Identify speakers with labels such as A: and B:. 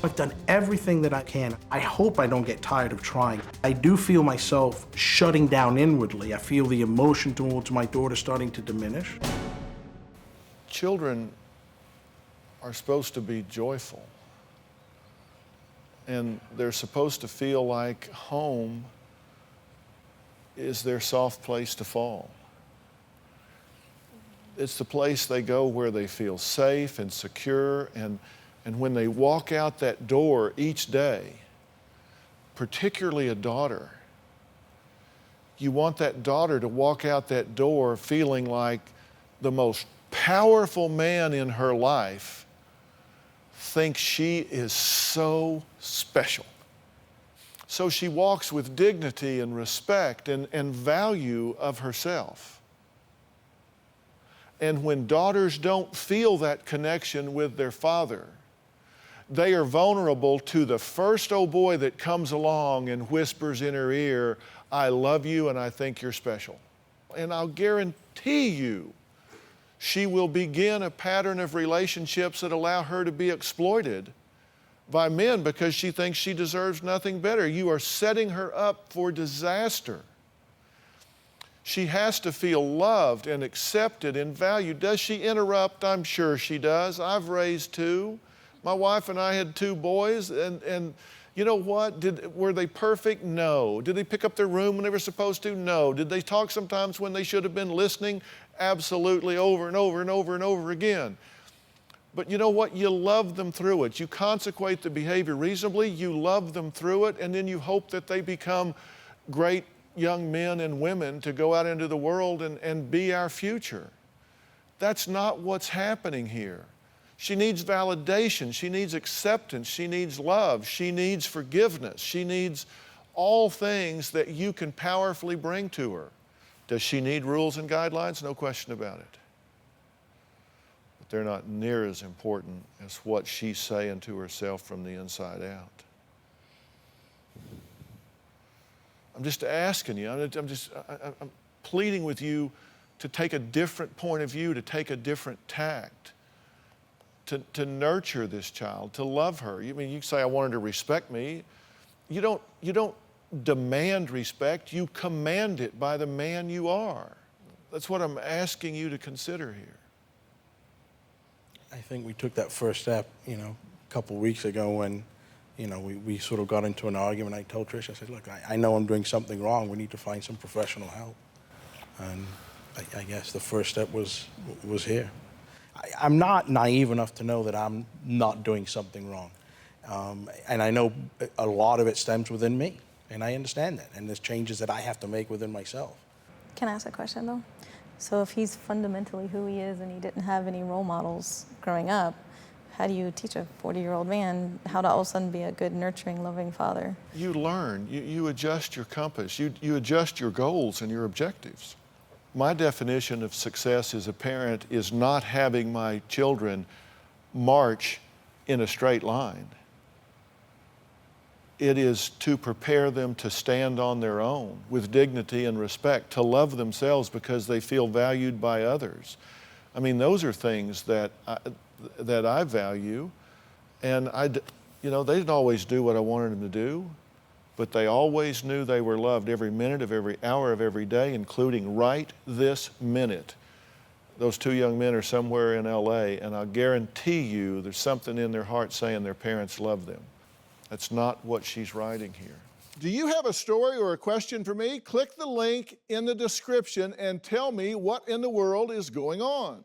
A: I've done everything that I can. I hope I don't get tired of trying. I do feel myself shutting down inwardly. I feel the emotion towards my daughter starting to diminish.
B: Children are supposed to be joyful. And they're supposed to feel like home is their soft place to fall. It's the place they go where they feel safe and secure, and when they walk out that door each day, particularly a daughter, you want that daughter to walk out that door feeling like the most powerful man in her life thinks she is so special. So she walks with dignity and respect and value of herself. And when daughters don't feel that connection with their father, they are vulnerable to the first old boy that comes along and whispers in her ear, "I love you and I think you're special." And I'll guarantee you, she will begin a pattern of relationships that allow her to be exploited by men because she thinks she deserves nothing better. You are setting her up for disaster. She has to feel loved and accepted and valued. Does she interrupt? I'm sure she does. I've raised two. My wife and I had two boys, and you know what? Were they perfect? No. Did they pick up their room when they were supposed to? No. Did they talk sometimes when they should have been listening? Absolutely, over and over and over and over again. But you know what? You love them through it. You consequate the behavior reasonably, you love them through it, and then you hope that they become great young men and women to go out into the world and be our future. That's not what's happening here. She needs validation, she needs acceptance, she needs love, she needs forgiveness, she needs all things that you can powerfully bring to her. Does she need rules and guidelines? No question about it. But they're not near as important as what she's saying to herself from the inside out. I'm just asking you, I'm pleading with you to take a different point of view, to take a different tact, to nurture this child, to love her. You mean, you say, I want her to respect me. You don't demand respect, you command it by the man you are. That's what I'm asking you to consider here.
A: I think we took that first step, a couple weeks ago when we sort of got into an argument. I told Trisha, I said, look, I know I'm doing something wrong. We need to find some professional help. And I guess the first step was here. I'm not naive enough to know that I'm not doing something wrong. And I know a lot of it stems within me. And I understand that. And there's changes that I have to make within myself.
C: Can I ask a question, though? So if he's fundamentally who he is and he didn't have any role models growing up, how do you teach a 40-year-old man how to all of a sudden be a good, nurturing, loving father?
B: You learn. You adjust your compass. You adjust your goals and your objectives. My definition of success as a parent is not having my children march in a straight line. It is to prepare them to stand on their own with dignity and respect, to love themselves because they feel valued by others. I mean, those are things that I value, and they didn't always do what I wanted them to do, but they always knew they were loved every minute of every hour of every day, including right this minute. Those two young men are somewhere in LA, and I'll guarantee you there's something in their heart saying their parents love them. That's not what she's writing here.
D: Do you have a story or a question for me? Click the link in the description and tell me what in the world is going on.